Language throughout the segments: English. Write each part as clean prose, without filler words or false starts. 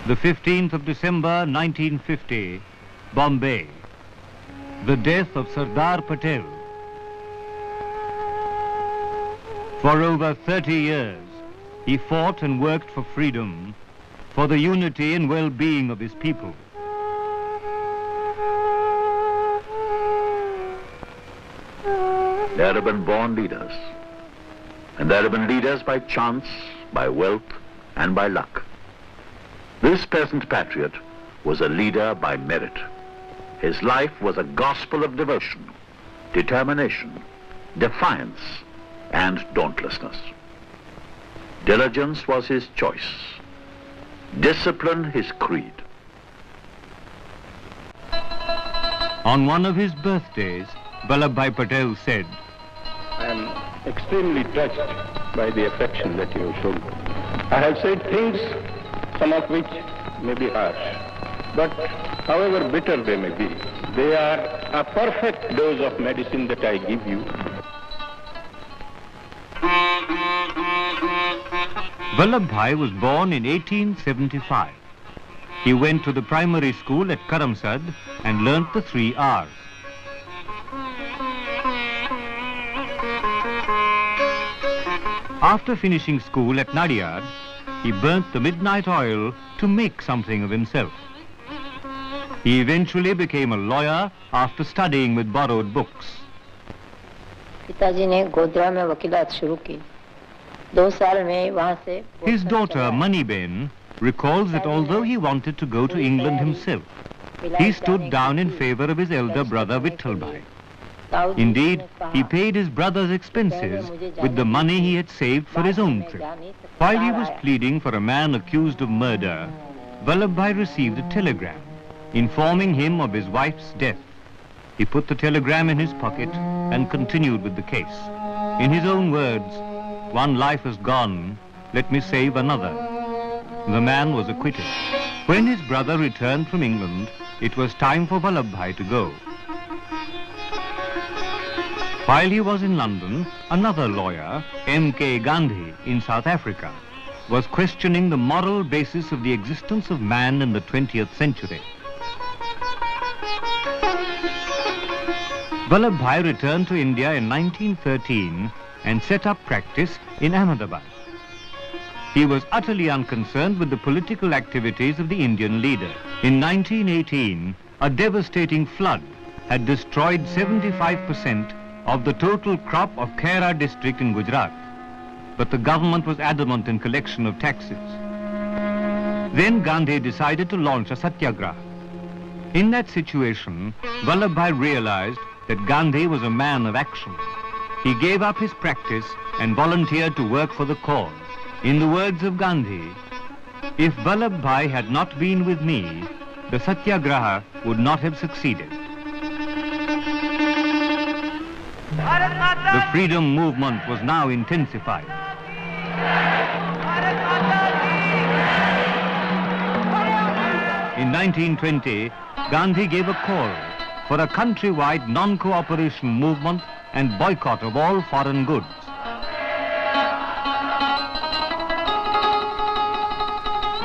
The 15th of December 1950, Bombay. The death of Sardar Patel. For over 30 years, he fought and worked for freedom, for the unity and well-being of his people. There have been born leaders, and there have been leaders by chance, by wealth, and by luck. This peasant patriot was a leader by merit. His life was a gospel of devotion, determination, defiance, and dauntlessness. Diligence was his choice, discipline his creed. On one of his birthdays, Vallabhbhai Patel said, I am extremely touched by the affection that you have shown. I have said things, some of which may be harsh, but however bitter they may be, they are a perfect dose of medicine that I give you. Vallabhbhai was born in 1875. He went to the primary school at Karamsad and learnt the 3 R's. After finishing school at Nadiad, he burnt the midnight oil to make something of himself. He eventually became a lawyer after studying with borrowed books. पिताजी ने गोधरा में वकीलात शुरू की। 2 साल में वहाँ से His daughter Maniben recalls that although he wanted to go to England himself, he stood down in favor of his elder brother Vittalbhai. Indeed, he paid his brother's expenses with the money he had saved for his own trip. While he was pleading for a man accused of murder, Vallabhbhai received a telegram informing him of his wife's death. He put the telegram in his pocket and continued with the case. In his own words, "One life is gone, let me save another." The man was acquitted. When his brother returned from England, it was time for Vallabhbhai to go. While he was in London, another lawyer, M.K. Gandhi, in South Africa, was questioning the moral basis of the existence of man in the 20th century. Vallabhbhai returned to India in 1913 and set up practice in Ahmedabad. He was utterly unconcerned with the political activities of the Indian leader. In 1918, a devastating flood had destroyed 75% of the total crop of Khaira district in Gujarat, but the government was adamant in collection of taxes. Then Gandhi decided to launch a satyagraha. In that situation, Vallabhbhai realized that Gandhi was a man of action. He gave up his practice and volunteered to work for the cause. In the words of Gandhi, "If Vallabhbhai had not been with me, the satyagraha would not have succeeded." The freedom movement was now intensified. In 1920, Gandhi gave a call for a countrywide non-cooperation movement and boycott of all foreign goods.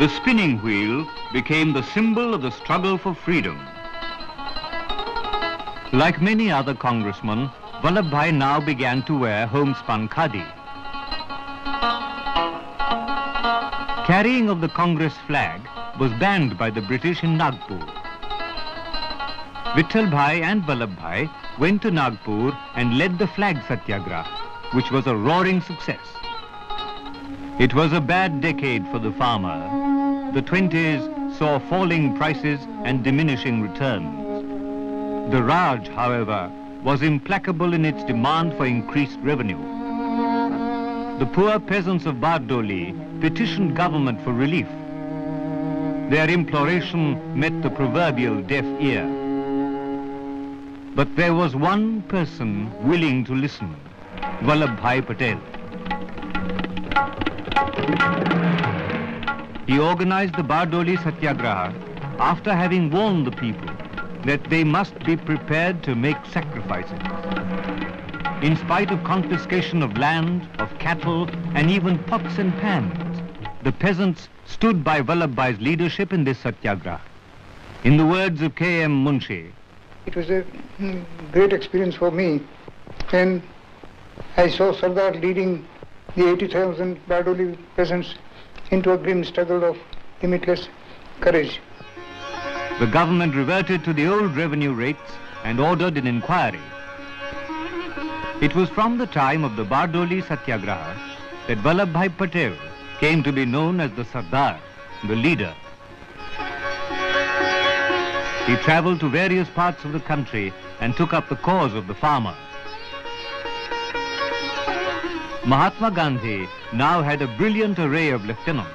The spinning wheel became the symbol of the struggle for freedom. Like many other congressmen, Vallabhbhai now began to wear homespun khadi. Carrying of the Congress flag was banned by the British in Nagpur. Vittalbhai and Vallabhbhai went to Nagpur and led the flag satyagraha, which was a roaring success. It was a bad decade for the farmer. The 20s saw falling prices and diminishing returns. The Raj, however, was implacable in its demand for increased revenue. The poor peasants of Bardoli petitioned government for relief. Their imploration met the proverbial deaf ear. But there was one person willing to listen, Vallabhbhai Patel. He organized the Bardoli Satyagraha after having warned the people that they must be prepared to make sacrifices. In spite of confiscation of land, of cattle, and even pots and pans, the peasants stood by Vallabhbhai's leadership in this satyagraha. In the words of K.M. Munshi, it was a great experience for me, and I saw Sardar leading the 80,000 Bardoli peasants into a grim struggle of limitless courage. The government reverted to the old revenue rates and ordered an inquiry. It was from the time of the Bardoli Satyagraha that Vallabhbhai Patel came to be known as the Sardar, the leader. He travelled to various parts of the country and took up the cause of the farmer. Mahatma Gandhi now had a brilliant array of lieutenants.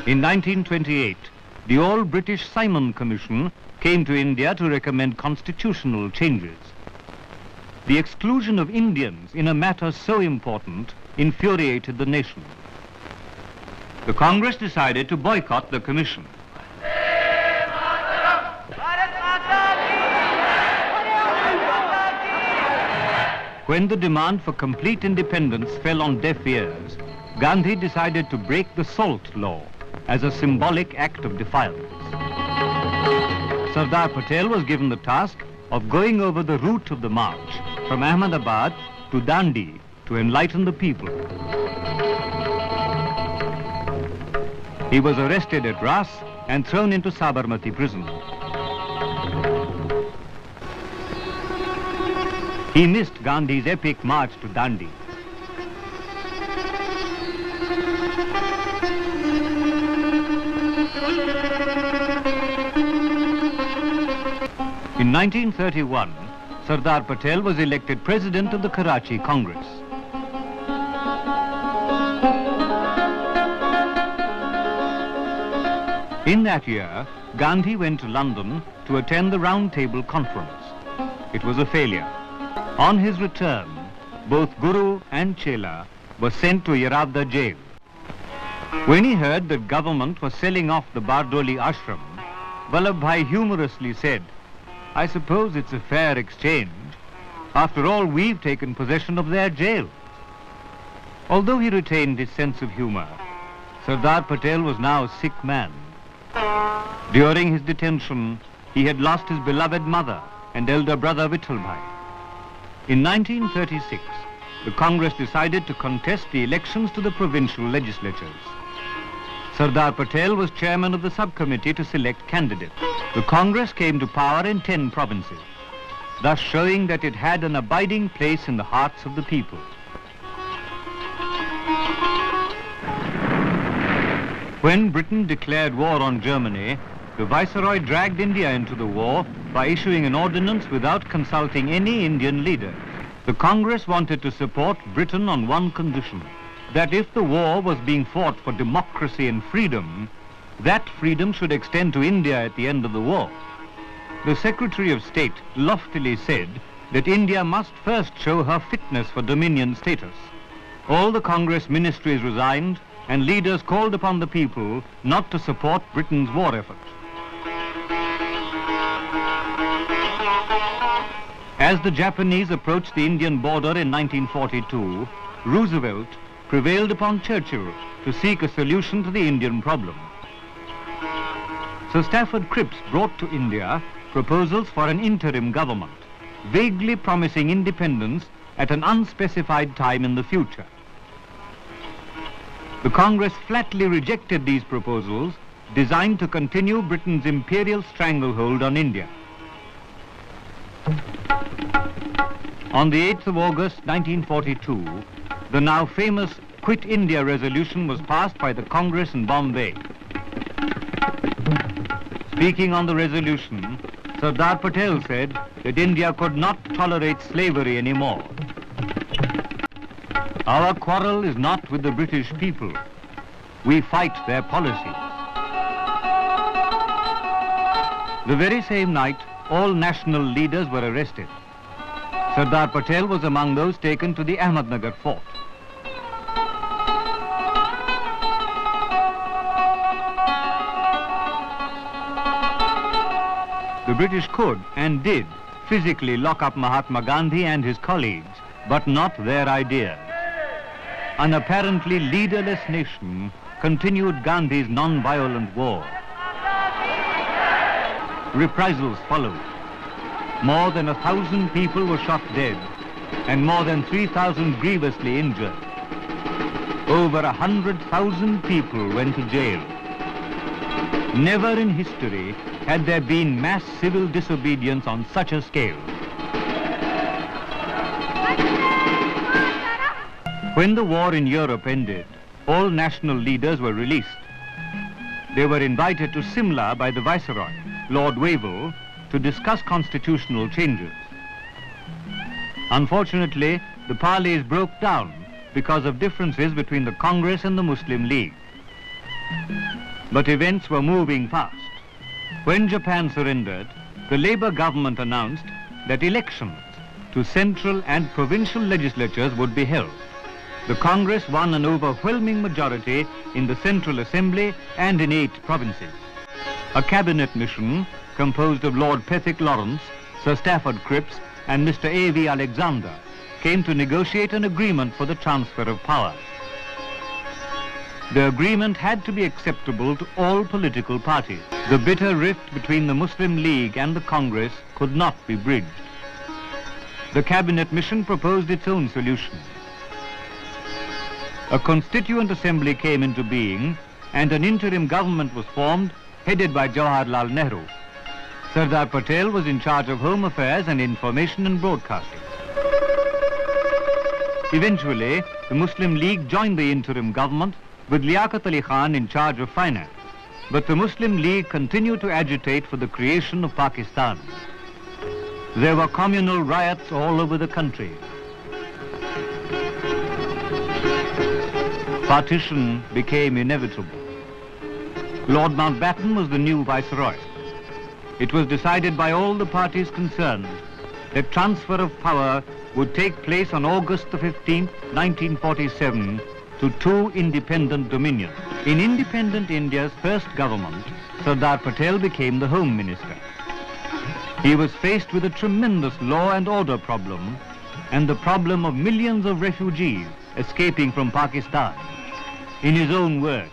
In 1928, the All-British Simon Commission came to India to recommend constitutional changes. The exclusion of Indians in a matter so important infuriated the nation. The Congress decided to boycott the commission. When the demand for complete independence fell on deaf ears, Gandhi decided to break the SALT law as a symbolic act of defiance. Sardar Patel was given the task of going over the route of the march from Ahmedabad to Dandi to enlighten the people. He was arrested at Ras and thrown into Sabarmati prison. He missed Gandhi's epic march to Dandi. In 1931, Sardar Patel was elected president of the Karachi Congress. In that year, Gandhi went to London to attend the Round Table Conference. It was a failure. On his return, both Guru and Chela were sent to Yeravda jail. When he heard that government was selling off the Bardoli ashram, Vallabhbhai humorously said, "I suppose it's a fair exchange. After all, we've taken possession of their jail." Although he retained his sense of humor, Sardar Patel was now a sick man. During his detention, he had lost his beloved mother and elder brother Vittalbhai. In 1936, the Congress decided to contest the elections to the provincial legislatures. Sardar Patel was chairman of the subcommittee to select candidates. The Congress came to power in 10 provinces, thus showing that it had an abiding place in the hearts of the people. When Britain declared war on Germany, the Viceroy dragged India into the war by issuing an ordinance without consulting any Indian leader. The Congress wanted to support Britain on one condition, that if the war was being fought for democracy and freedom, that freedom should extend to India at the end of the war. The Secretary of State loftily said that India must first show her fitness for dominion status. All the Congress ministries resigned, and leaders called upon the people not to support Britain's war effort. As the Japanese approached the Indian border in 1942, Roosevelt prevailed upon Churchill to seek a solution to the Indian problem. Sir Stafford Cripps brought to India proposals for an interim government, vaguely promising independence at an unspecified time in the future. The Congress flatly rejected these proposals, designed to continue Britain's imperial stranglehold on India. On the 8th of August 1942, the now famous Quit India resolution was passed by the Congress in Bombay. Speaking on the resolution, Sardar Patel said that India could not tolerate slavery anymore. Our quarrel is not with the British people. We fight their policies. The very same night, all national leaders were arrested. Sardar Patel was among those taken to the Ahmednagar fort. The British could and did physically lock up Mahatma Gandhi and his colleagues, but not their ideas. An apparently leaderless nation continued Gandhi's non-violent war. Reprisals followed. More than 1,000 people were shot dead and more than 3,000 grievously injured. Over 100,000 people went to jail. Never in history had there been mass civil disobedience on such a scale. When the war in Europe ended, all national leaders were released. They were invited to Simla by the Viceroy, Lord Wavell, to discuss constitutional changes. Unfortunately, the parleys broke down because of differences between the Congress and the Muslim League. But events were moving fast. When Japan surrendered, the Labour government announced that elections to central and provincial legislatures would be held. The Congress won an overwhelming majority in the Central Assembly and in 8 provinces. A cabinet mission composed of Lord Pethick Lawrence, Sir Stafford Cripps and Mr. A.V. Alexander came to negotiate an agreement for the transfer of power. The agreement had to be acceptable to all political parties. The bitter rift between the Muslim League and the Congress could not be bridged. The cabinet mission proposed its own solution. A constituent assembly came into being and an interim government was formed headed by Jawaharlal Nehru. Sardar Patel was in charge of Home Affairs and Information and Broadcasting. Eventually, the Muslim League joined the interim government with Liaquat Ali Khan in charge of finance. But the Muslim League continued to agitate for the creation of Pakistan. There were communal riots all over the country. Partition became inevitable. Lord Mountbatten was the new Viceroy. It was decided by all the parties concerned that transfer of power would take place on August the 15th, 1947, to 2 independent dominions. In independent India's first government, Sardar Patel became the Home Minister. He was faced with a tremendous law and order problem and the problem of millions of refugees escaping from Pakistan. In his own words,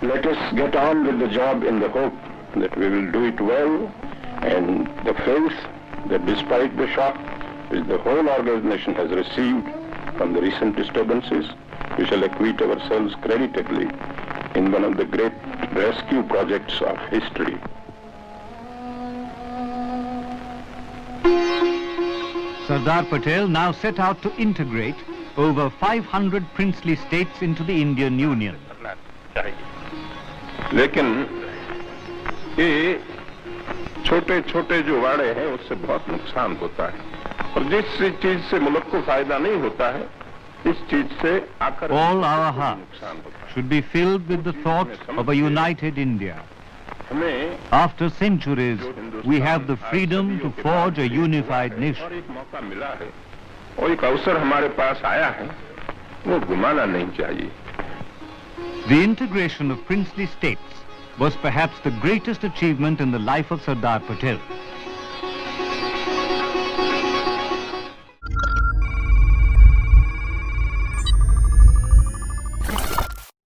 let us get on with the job in the hope that we will do it well, and the faith that despite the shock which the whole organization has received from the recent disturbances, we shall acquit ourselves creditably in one of the great rescue projects of history. Sardar Patel now set out to integrate over 500 princely states into the Indian Union. लेकिन ये छोटे छोटे जो वाड़े हैं उससे बहुत नुकसान होता है और जिस चीज से मुल्क को फायदा नहीं होता है इस चीज से आकर all our hearts should be filled with the thoughts of a united India. After centuries, we have the freedom to forge a unified nation. और एक अवसर हमारे पास आया है वो घुमाना नहीं चाहिए. The integration of princely states was perhaps the greatest achievement in the life of Sardar Patel.